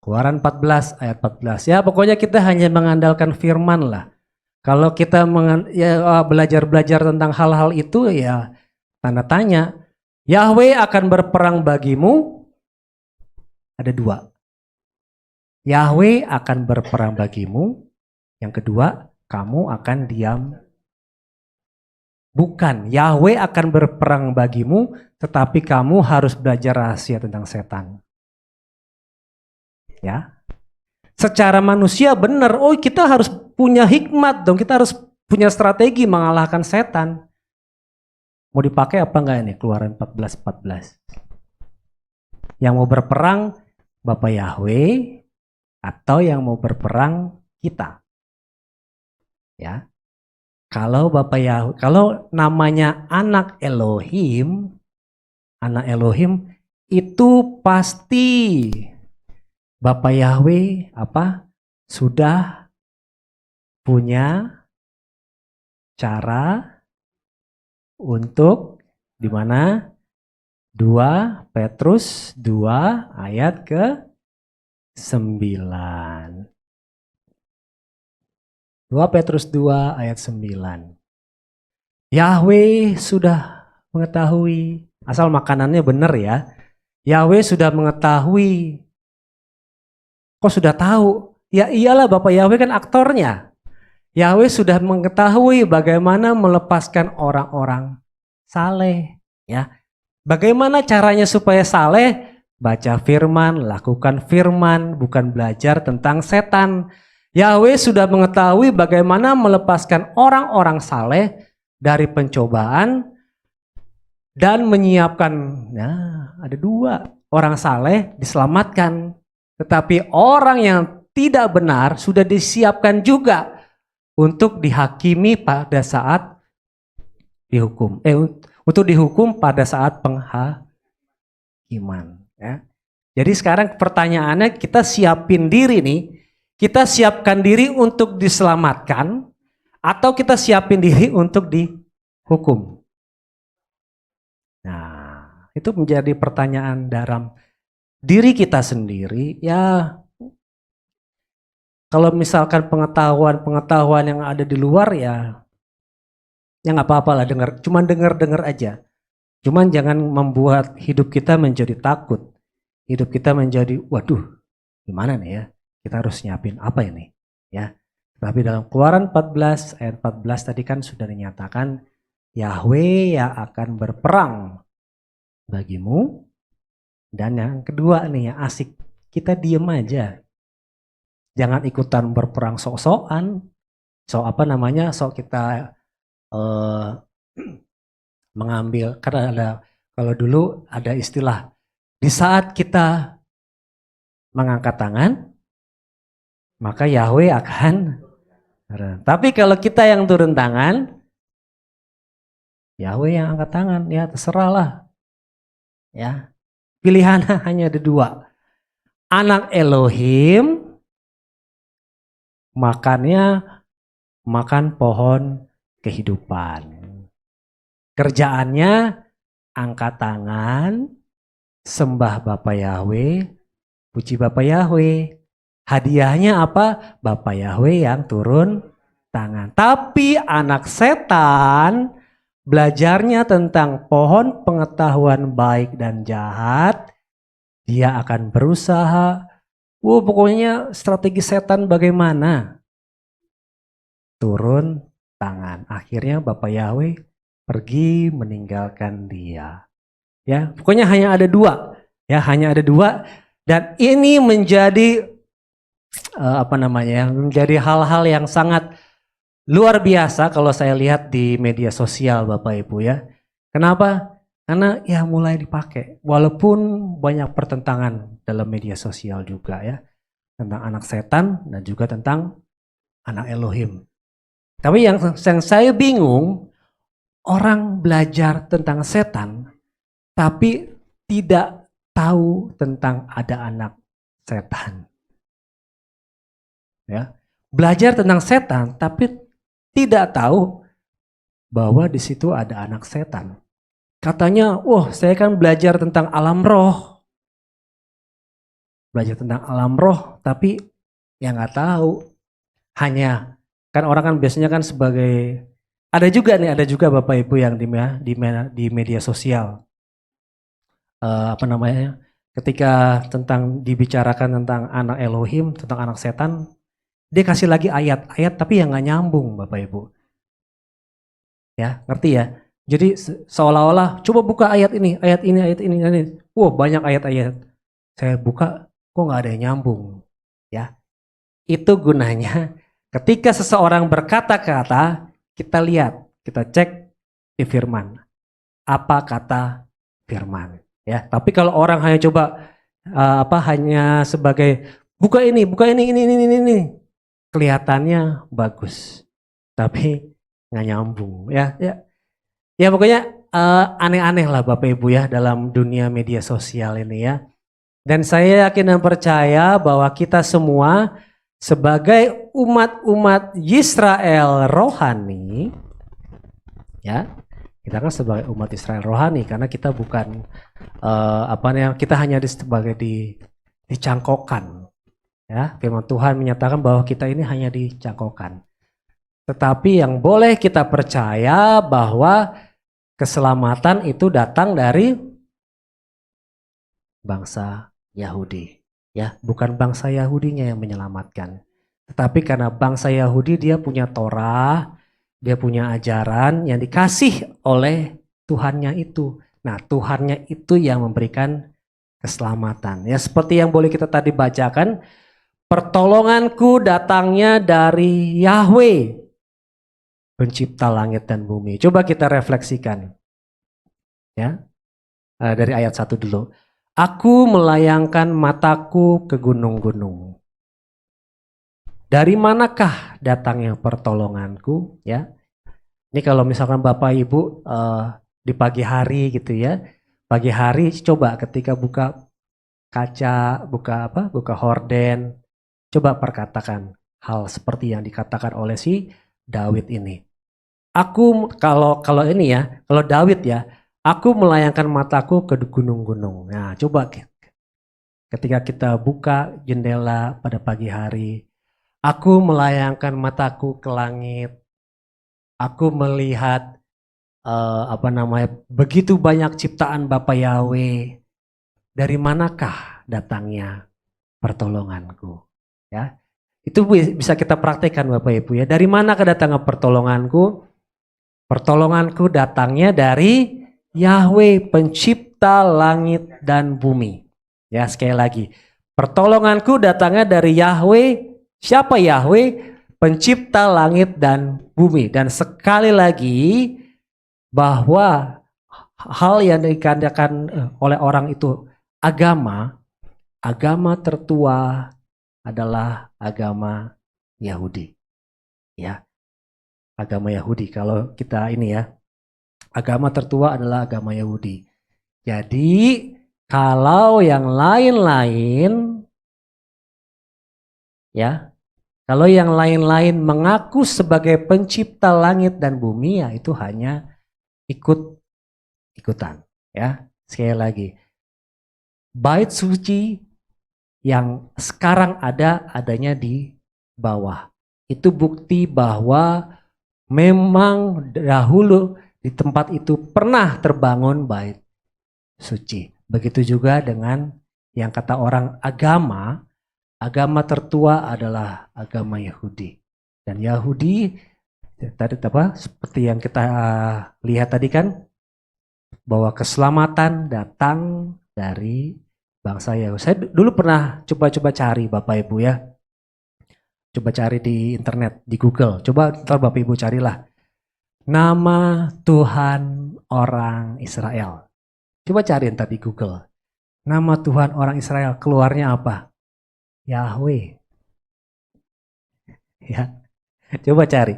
Keluaran 14 ayat 14. Ya pokoknya kita hanya mengandalkan firman lah. Kalau kita belajar-belajar tentang hal-hal itu ya tanda tanya. Yahweh akan berperang bagimu. Ada dua. Yahweh akan berperang bagimu. Yang kedua, kamu akan diam. Bukan, Yahweh akan berperang bagimu, tetapi kamu harus belajar rahasia tentang setan. Ya, secara manusia benar. Oh, kita harus punya hikmat dong. Kita harus punya strategi mengalahkan setan. Mau dipakai apa enggak ini? Keluaran 14:14. Yang mau berperang Bapak Yahweh atau yang mau berperang kita? Ya. Kalau Bapak Yahweh, kalau namanya anak Elohim itu pasti Bapak Yahweh sudah punya cara untuk di mana 2 Petrus 2 ayat ke-9. 2 Petrus 2 ayat 9. Yahweh sudah mengetahui, asal makanannya benar ya. Yahweh sudah mengetahui. Kok sudah tahu? Ya iyalah, Bapak Yahweh kan aktornya. Yahweh sudah mengetahui bagaimana melepaskan orang-orang saleh, ya. Bagaimana caranya supaya saleh? Baca firman, lakukan firman, bukan belajar tentang setan. Yahweh sudah mengetahui bagaimana melepaskan orang-orang saleh dari pencobaan dan menyiapkan, nah ada 2, orang saleh diselamatkan. Tetapi orang yang tidak benar sudah disiapkan juga untuk dihakimi pada saat dihukum. Untuk dihukum pada saat penghakiman. Ya. Jadi sekarang pertanyaannya, kita siapin diri nih. Kita siapkan diri untuk diselamatkan atau kita siapin diri untuk dihukum? Nah, itu menjadi pertanyaan dalam diri kita sendiri. Ya, kalau misalkan pengetahuan yang ada di luar ya nggak apa-apa lah dengar. Cuman dengar aja. Cuman jangan membuat hidup kita menjadi takut. Hidup kita menjadi, waduh, gimana nih ya? Kita harus nyiapin apa ini? Ya. Tapi dalam Keluaran 14 ayat 14 tadi kan sudah dinyatakan Yahweh yang akan berperang bagimu. Dan yang kedua nih yang asik, kita diem aja. Jangan ikutan berperang sok-sokan. Sok kita mengambil, karena kalau dulu ada istilah, di saat kita mengangkat tangan, maka Yahweh akan. Tapi kalau kita yang turun tangan, Yahweh yang angkat tangan, ya terserahlah. Ya, pilihan hanya ada 2. Anak Elohim makan pohon kehidupan. Kerjaannya angkat tangan, sembah Bapak Yahweh, puji Bapak Yahweh. Hadiahnya apa? Bapak Yahweh yang turun tangan. Tapi anak setan belajarnya tentang pohon pengetahuan baik dan jahat. Dia akan berusaha. Pokoknya strategi setan bagaimana? Turun tangan. Akhirnya Bapak Yahweh pergi meninggalkan dia. Ya, pokoknya hanya ada 2. Ya, hanya ada 2. Dan ini menjadi menjadi hal-hal yang sangat luar biasa kalau saya lihat di media sosial Bapak Ibu ya. Kenapa? Karena ya mulai dipakai. Walaupun banyak pertentangan dalam media sosial juga ya. Tentang anak setan dan juga tentang anak Elohim. Tapi yang saya bingung, orang belajar tentang setan, tapi tidak tahu tentang ada anak setan. Ya, belajar tentang setan, tapi tidak tahu bahwa di situ ada anak setan. Katanya, wah saya kan belajar tentang alam roh. Belajar tentang alam roh, tapi ya nggak tahu. Hanya, kan orang kan biasanya kan sebagai, ada juga Bapak Ibu yang di media sosial. Apa namanya, ketika dibicarakan tentang anak Elohim, tentang anak setan, dia kasih lagi ayat-ayat tapi yang nggak nyambung Bapak Ibu. Ya, ngerti ya? Jadi seolah-olah coba buka ayat ini, ayat ini, ayat ini, ayat ini. Wow, banyak ayat-ayat. Saya buka, kok nggak ada yang nyambung. Ya, itu gunanya ketika seseorang berkata-kata, kita lihat, kita cek di firman. Apa kata firman? Ya, tapi kalau orang hanya coba hanya sebagai buka ini, ini, kelihatannya bagus, tapi nggak nyambung. Ya pokoknya aneh-aneh lah Bapak Ibu ya dalam dunia media sosial ini ya. Dan saya yakin dan percaya bahwa kita semua sebagai umat-umat Yisrael rohani, ya kita kan sebagai umat Israel rohani karena kita bukan kita hanya sebagai dicangkokkan, ya firman Tuhan menyatakan bahwa kita ini hanya dicangkokkan. Tetapi yang boleh kita percaya bahwa keselamatan itu datang dari bangsa Yahudi, ya bukan bangsa Yahudinya yang menyelamatkan, tetapi karena bangsa Yahudi dia punya Torah, dia punya ajaran yang dikasih oleh Tuhannya itu. Nah Tuhannya itu yang memberikan keselamatan. Ya seperti yang boleh kita tadi bacakan, pertolonganku datangnya dari Yahweh, pencipta langit dan bumi. Coba kita refleksikan. Ya, dari ayat 1 dulu. Aku melayangkan mataku ke gunung-gunung. Dari manakah datangnya pertolonganku? Ya, ini kalau misalkan Bapak Ibu di pagi hari gitu ya, pagi hari coba ketika buka kaca, buka horden, coba perkatakan hal seperti yang dikatakan oleh si Daud ini. Aku kalau ini ya, kalau Daud ya, aku melayangkan mataku ke gunung-gunung. Nah, coba ketika kita buka jendela pada pagi hari, aku melayangkan mataku ke langit. Aku melihat begitu banyak ciptaan Bapa Yahweh. Dari manakah datangnya pertolonganku? Ya, itu bisa kita praktekkan Bapak Ibu ya. Dari mana kedatangan pertolonganku? Pertolonganku datangnya dari Yahweh, pencipta langit dan bumi. Ya, sekali lagi. Pertolonganku datangnya dari Yahweh. Siapa Yahweh? Pencipta langit dan bumi. Dan sekali lagi bahwa hal yang dikatakan oleh orang itu agama tertua adalah agama Yahudi. Ya. Agama Yahudi. Kalau kita ini ya, agama tertua adalah agama Yahudi. Jadi kalau yang lain-lain, ya, kalau yang lain-lain mengaku sebagai pencipta langit dan bumi, ya itu hanya ikut-ikutan. Ya, sekali lagi, bait suci yang sekarang adanya di bawah. Itu bukti bahwa memang dahulu di tempat itu pernah terbangun bait suci. Begitu juga dengan yang kata orang agama tertua adalah agama Yahudi. Dan Yahudi tadi seperti yang kita lihat tadi kan bahwa keselamatan datang dari bangsa Yahudi. Saya dulu pernah coba-coba cari Bapak Ibu ya. Coba cari di internet, di Google. Coba ntar Bapak Ibu carilah. Nama Tuhan orang Israel. Coba cari ntar di Google. Nama Tuhan orang Israel, keluarnya apa? Yahweh. Ya, coba cari.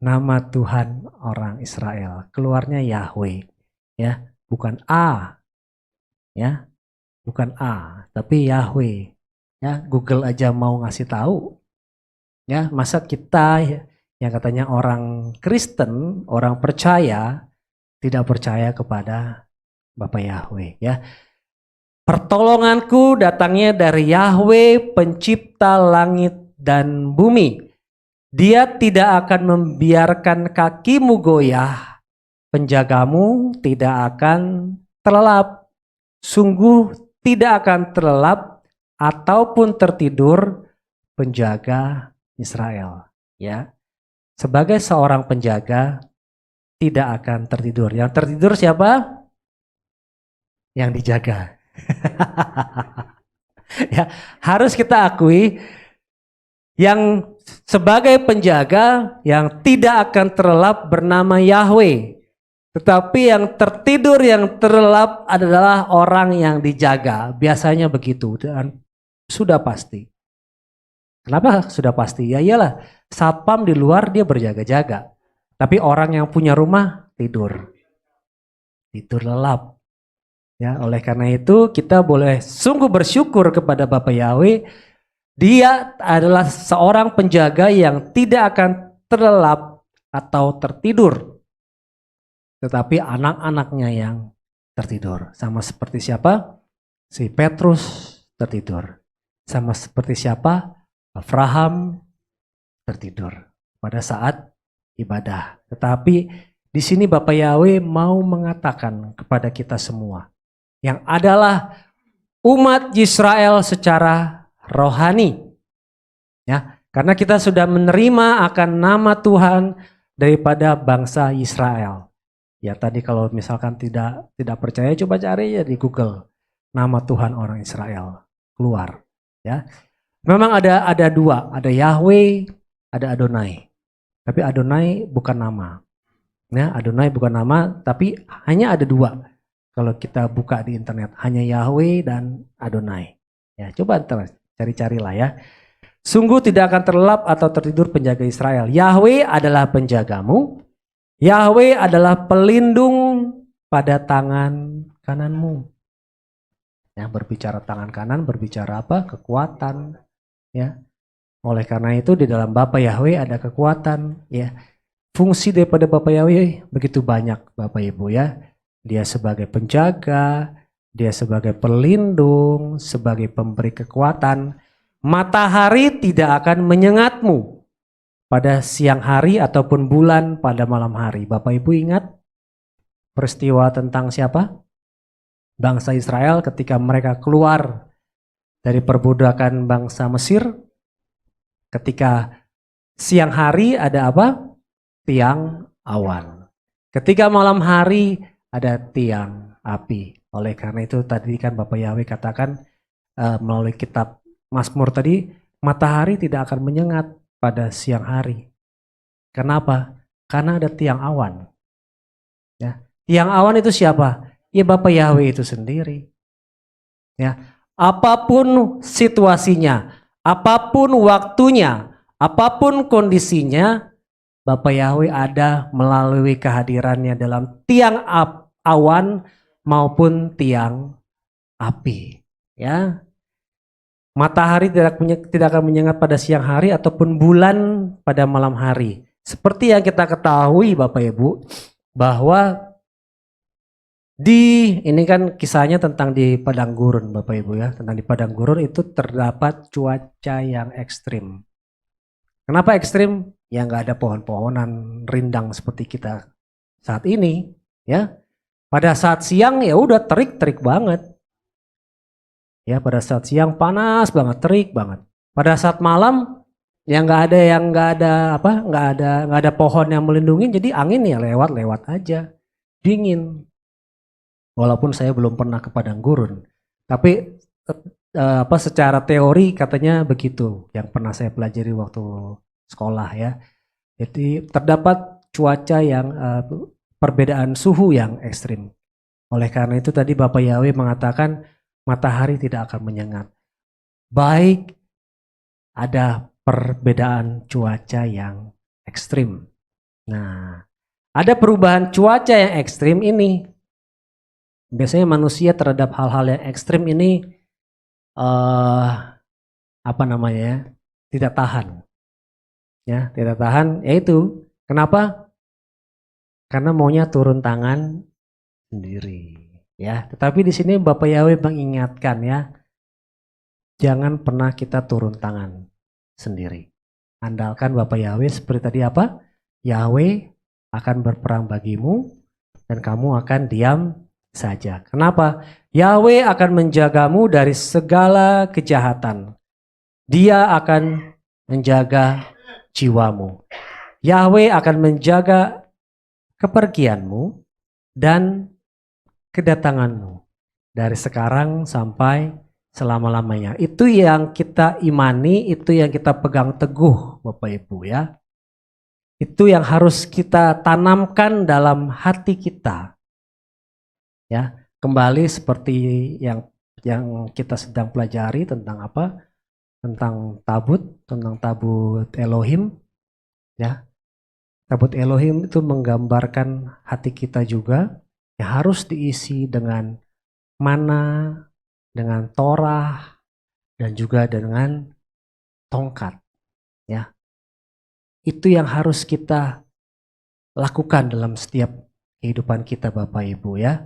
nama Tuhan orang Israel. Keluarnya Yahweh, ya, bukan A, ya, bukan A, tapi Yahweh. Ya, Google aja mau ngasih tahu. Ya, masa kita yang katanya orang Kristen, orang percaya, tidak percaya kepada Bapa Yahweh, ya. Pertolonganku datangnya dari Yahweh, pencipta langit dan bumi. Dia tidak akan membiarkan kakimu goyah, penjagamu tidak akan terlelap. Sungguh tidak akan terlelap ataupun tertidur penjaga Israel. Ya, sebagai seorang penjaga tidak akan tertidur. Yang tertidur siapa? Yang dijaga. Ya, harus kita akui yang sebagai penjaga yang tidak akan terlelap bernama Yahweh. Tetapi yang tertidur, yang terlelap adalah orang yang dijaga. Biasanya begitu dan sudah pasti. Kenapa sudah pasti? Ya iyalah, satpam di luar dia berjaga-jaga. Tapi orang yang punya rumah tidur. Tidur lelap. Ya, oleh karena itu kita boleh sungguh bersyukur kepada Bapa Yahweh. Dia adalah seorang penjaga yang tidak akan terlelap atau tertidur. Tetapi anak-anaknya yang tertidur. Sama seperti siapa? Si Petrus tertidur. Sama seperti siapa? Abraham tertidur pada saat ibadah. Tetapi di sini Bapak Yahweh mau mengatakan kepada kita semua yang adalah umat Israel secara rohani. Ya, karena kita sudah menerima akan nama Tuhan daripada bangsa Israel. Ya tadi kalau misalkan tidak percaya coba cari ya di Google nama Tuhan orang Israel keluar. Ya, memang ada dua, ada Yahweh, ada Adonai. Tapi Adonai bukan nama. Ya, Adonai bukan nama, tapi hanya ada dua. Kalau kita buka di internet hanya Yahweh dan Adonai. Ya, coba cari-carilah ya. Sungguh tidak akan terlelap atau tertidur penjaga Israel. Yahweh adalah penjagamu. Yahweh adalah pelindung pada tangan kananmu. Ya, berbicara tangan kanan, berbicara apa? Kekuatan. Ya. Oleh karena itu di dalam Bapa Yahweh ada kekuatan. Ya. Fungsi daripada Bapa Yahweh begitu banyak Bapak Ibu ya. Dia sebagai penjaga, dia sebagai pelindung, sebagai pemberi kekuatan. Matahari tidak akan menyengatmu pada siang hari ataupun bulan pada malam hari. Bapak Ibu ingat peristiwa tentang siapa? Bangsa Israel ketika mereka keluar dari perbudakan bangsa Mesir. Ketika siang hari ada apa? Tiang awan. Ketika malam hari ada tiang api. Oleh karena itu tadi kan Bapak Yahweh katakan melalui kitab Mazmur tadi, matahari tidak akan menyengat pada siang hari. Kenapa? Karena ada tiang awan. Ya. Tiang awan itu siapa? Ya Bapak Yahweh itu sendiri. Ya. Apapun situasinya, apapun waktunya, apapun kondisinya, Bapak Yahweh ada melalui kehadirannya dalam tiang awan maupun tiang api. Ya. Matahari tidak akan menyengat pada siang hari ataupun bulan pada malam hari. Seperti yang kita ketahui Bapak Ibu, bahwa ini kan kisahnya tentang di padang gurun Bapak Ibu ya. Tentang di padang gurun itu terdapat cuaca yang ekstrim. Kenapa ekstrim? Ya nggak ada pohon-pohonan rindang seperti kita saat ini. Ya, pada saat siang ya udah terik-terik banget. Ya pada saat siang panas banget, terik banget. Pada saat malam ya nggak ada pohon yang melindungi, jadi angin ya lewat aja, dingin. Walaupun saya belum pernah ke padang gurun, tapi secara teori katanya begitu, yang pernah saya pelajari waktu sekolah ya. Jadi terdapat cuaca yang perbedaan suhu yang ekstrim. Oleh karena itu tadi Bapak Yahweh mengatakan matahari tidak akan menyengat. Baik ada perbedaan cuaca yang ekstrim. Nah, ada perubahan cuaca yang ekstrim ini. Biasanya manusia terhadap hal-hal yang ekstrim ini apa namanya ya, tidak tahan. Ya, tidak tahan, yaitu kenapa? Karena maunya turun tangan sendiri. Ya, tetapi di sini Bapak Yahweh mengingatkan ya, jangan pernah kita turun tangan sendiri. Andalkan Bapak Yahweh seperti tadi apa? Yahweh akan berperang bagimu dan kamu akan diam saja. Kenapa? Yahweh akan menjagamu dari segala kejahatan. Dia akan menjaga jiwamu. Yahweh akan menjaga kepergianmu dan kedatanganmu dari sekarang sampai selama-lamanya. Itu yang kita imani, itu yang kita pegang teguh Bapak Ibu ya. Itu yang harus kita tanamkan dalam hati kita. Ya, kembali seperti yang kita sedang pelajari tentang apa? Tentang tabut Elohim ya. Tabut Elohim itu menggambarkan hati kita juga yang harus diisi dengan mana, dengan Torah, dan juga dengan tongkat. Ya, itu yang harus kita lakukan dalam setiap kehidupan kita Bapak Ibu ya.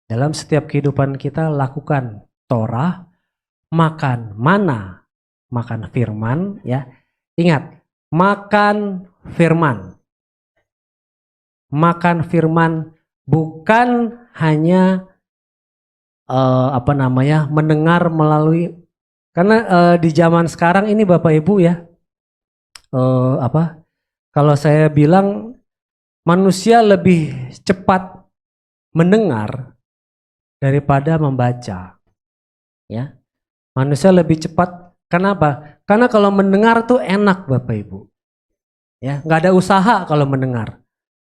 Dalam setiap kehidupan kita lakukan Torah, makan mana, makan firman ya. Ingat, makan firman. Makan firman bukan hanya mendengar melalui, karena di zaman sekarang ini Bapak Ibu ya, kalau saya bilang manusia lebih cepat mendengar daripada membaca ya. Manusia lebih cepat, kenapa? Karena kalau mendengar tuh enak Bapak Ibu ya, nggak ada usaha kalau mendengar,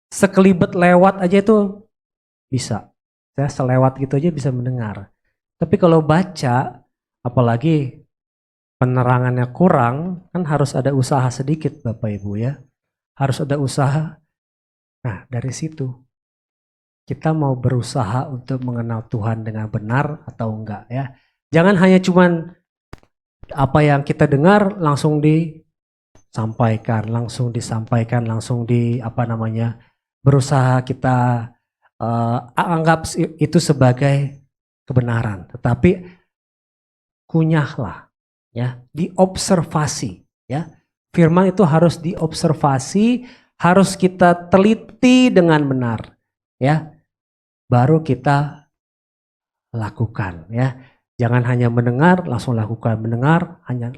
sekelibet lewat aja itu bisa ya, selewat gitu aja bisa mendengar. Tapi kalau baca, apalagi penerangannya kurang, kan harus ada usaha sedikit Bapak Ibu ya. Harus ada usaha. Nah, dari situ kita mau berusaha untuk mengenal Tuhan dengan benar atau enggak ya. Jangan hanya cuman apa yang kita dengar langsung disampaikan, langsung berusaha kita anggap itu sebagai kebenaran. Tetapi kunyahlah ya, diobservasi ya. Firman itu harus diobservasi, harus kita teliti dengan benar ya. Baru kita lakukan ya. Jangan hanya mendengar langsung lakukan, mendengar hanya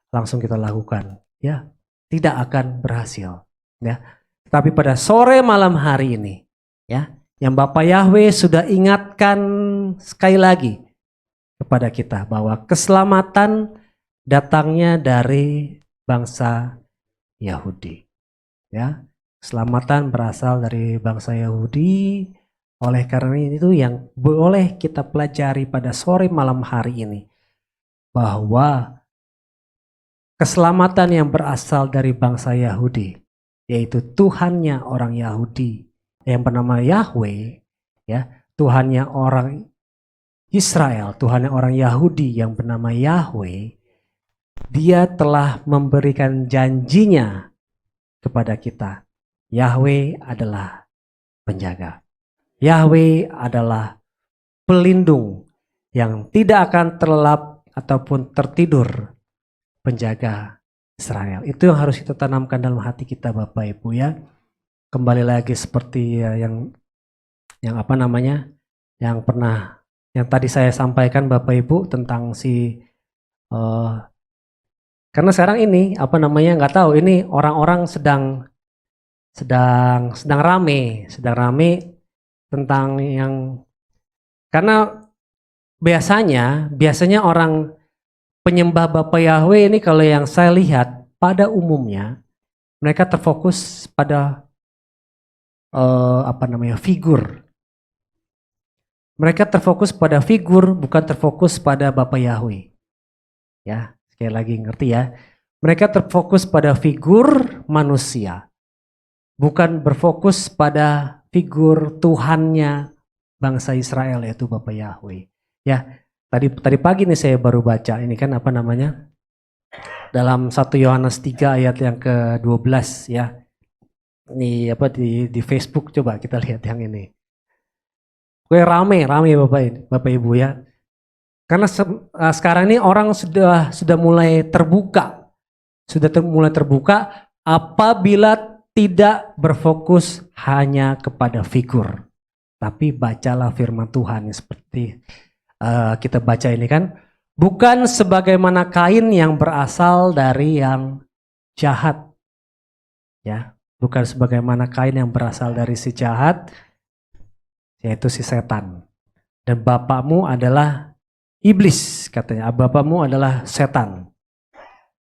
langsung kita lakukan ya. Tidak akan berhasil ya. Tapi pada sore malam hari ini ya, yang Bapak Yahweh sudah ingatkan sekali lagi kepada kita bahwa keselamatan datangnya dari bangsa Yahudi. Ya, keselamatan berasal dari bangsa Yahudi. Oleh karena itu yang boleh kita pelajari pada sore malam hari ini, bahwa keselamatan yang berasal dari bangsa Yahudi, yaitu Tuhannya orang Yahudi yang bernama Yahweh, ya, Tuhannya orang Israel, Tuhannya orang Yahudi yang bernama Yahweh, Dia telah memberikan janjinya kepada kita. Yahweh adalah penjaga. Yahweh adalah pelindung yang tidak akan terlelap ataupun tertidur, penjaga Israel. Itu yang harus kita tanamkan dalam hati kita Bapak Ibu ya. Kembali lagi seperti yang tadi saya sampaikan Bapak Ibu tentang karena sekarang ini nggak tahu, ini orang-orang sedang rame tentang karena biasanya orang penyembah Bapak Yahweh ini, kalau yang saya lihat pada umumnya mereka terfokus pada figur. Mereka terfokus pada figur, bukan terfokus pada Bapak Yahweh. Ya, sekali lagi ngerti ya. Mereka terfokus pada figur manusia. bukan berfokus pada figur Tuhannya bangsa Israel, yaitu Bapa Yahweh. Ya, tadi pagi nih saya baru baca ini kan apa namanya? Dalam 1 Yohanes 3 ayat yang ke-12 ya. Ini apa di Facebook, coba kita lihat yang ini. Oke, rame Bapak Ibu ya. Karena sekarang ini orang sudah mulai terbuka. Mulai terbuka apabila tidak berfokus hanya kepada figur. Tapi bacalah firman Tuhan seperti kita baca ini kan. Bukan sebagaimana Kain yang berasal dari yang jahat. Ya, bukan sebagaimana Kain yang berasal dari si jahat, yaitu si setan. Dan bapakmu adalah iblis, katanya. Bapakmu adalah setan.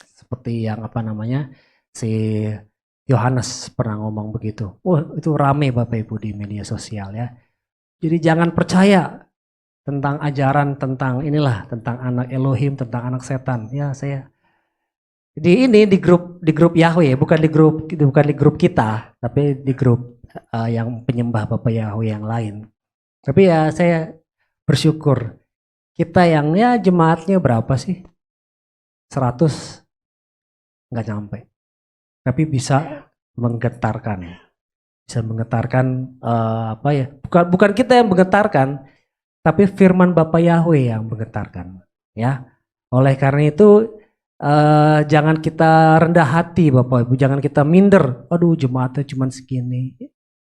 Seperti yang apa namanya, si Yohanes pernah ngomong begitu. Itu rame Bapak Ibu di media sosial ya. Jadi jangan percaya tentang ajaran tentang inilah, tentang anak Elohim, tentang anak setan. Ya saya di grup Yahweh, bukan di grup kita, tapi di grup yang penyembah Bapak Yahweh yang lain. Tapi ya saya bersyukur kita yang ya jemaatnya berapa sih? 100 nggak nyampe. Tapi bisa menggetarkan. Bisa menggetarkan apa ya? Bukan kita yang menggetarkan, tapi firman Bapa Yahweh yang menggetarkan, ya. Oleh karena itu jangan kita rendah hati Bapak Ibu, jangan kita minder. Aduh, jemaatnya cuma segini,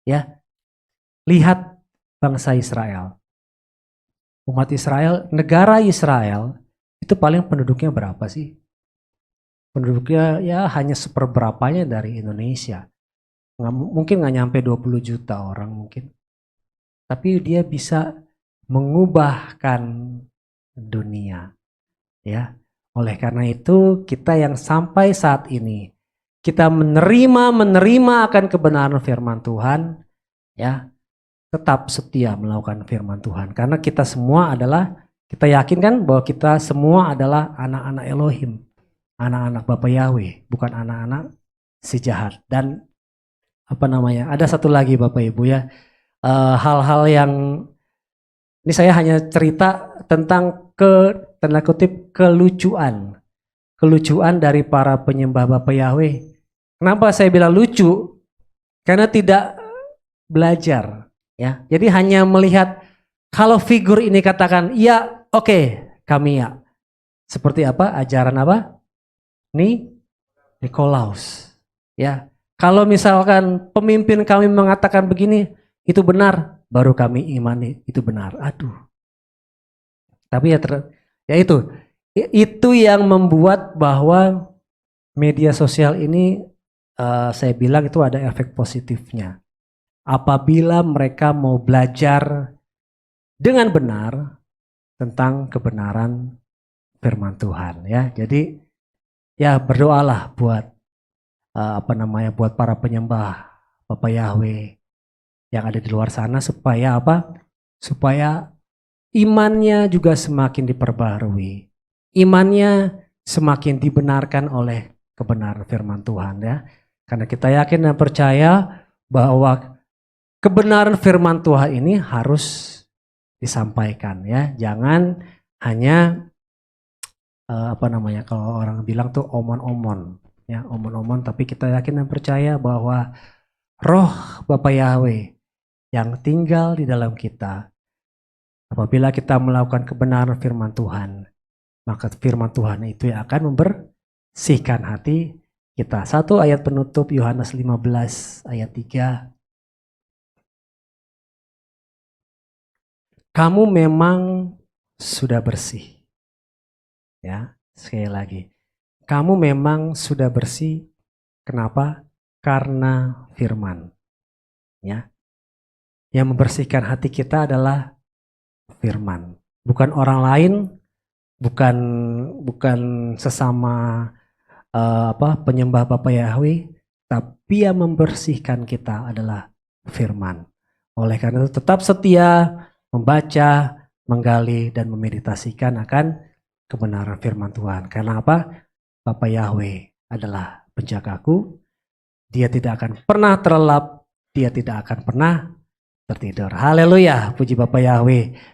ya. Lihat bangsa Israel, umat Israel, negara Israel itu paling penduduknya berapa sih? Penduduknya ya hanya seperberapanya dari Indonesia. Mungkin nggak nyampe 20 juta orang mungkin. Tapi dia bisa mengubahkan dunia, ya. Oleh karena itu kita yang sampai saat ini kita menerima akan kebenaran firman Tuhan, ya, tetap setia melakukan firman Tuhan. Karena kita semua adalah, kita yakin kan bahwa kita semua adalah anak-anak Elohim, anak-anak Bapa Yahweh, bukan anak-anak si jahat. Dan apa namanya? Ada satu lagi Bapak Ibu ya, hal-hal yang ini saya hanya cerita tentang tanda kutip kelucuan dari para penyembah Bapa Yahweh. Kenapa saya bilang lucu? Karena tidak belajar, ya. Jadi hanya melihat kalau figur ini katakan ya, oke, kami ya. Seperti apa? Ajaran apa? Nikolaus, ya. Kalau misalkan pemimpin kami mengatakan begini, itu benar, baru kami imani itu benar. Aduh. Tapi ya itu yang membuat bahwa media sosial ini saya bilang itu ada efek positifnya. Apabila mereka mau belajar dengan benar tentang kebenaran firman Tuhan, ya. Jadi ya berdoalah buat buat para penyembah Bapa Yahweh yang ada di luar sana supaya apa? Supaya imannya juga semakin diperbarui. Imannya semakin dibenarkan oleh kebenaran firman Tuhan, ya. Karena kita yakin dan percaya bahwa kebenaran firman Tuhan ini harus disampaikan, ya. Jangan hanya kalau orang bilang tuh omon-omon, ya, omon-omon, tapi kita yakin dan percaya bahwa Roh Bapa Yahweh yang tinggal di dalam kita, apabila kita melakukan kebenaran firman Tuhan, maka firman Tuhan itu yang akan membersihkan hati kita. Satu ayat penutup Yohanes 15 ayat 3. Kamu memang sudah bersih. Ya, sekali lagi. Kamu memang sudah bersih. Kenapa? Karena firman. Ya. Yang membersihkan hati kita adalah firman. Bukan orang lain, bukan sesama penyembah Bapa Yahweh, tapi yang membersihkan kita adalah firman. Oleh karena itu tetap setia membaca, menggali dan memeditasikan akan kebenaran firman Tuhan. Karena apa? Bapa Yahweh adalah penjagaku Dia tidak akan pernah terlelap, dia tidak akan pernah tertidur. Haleluya, puji Bapa Yahweh.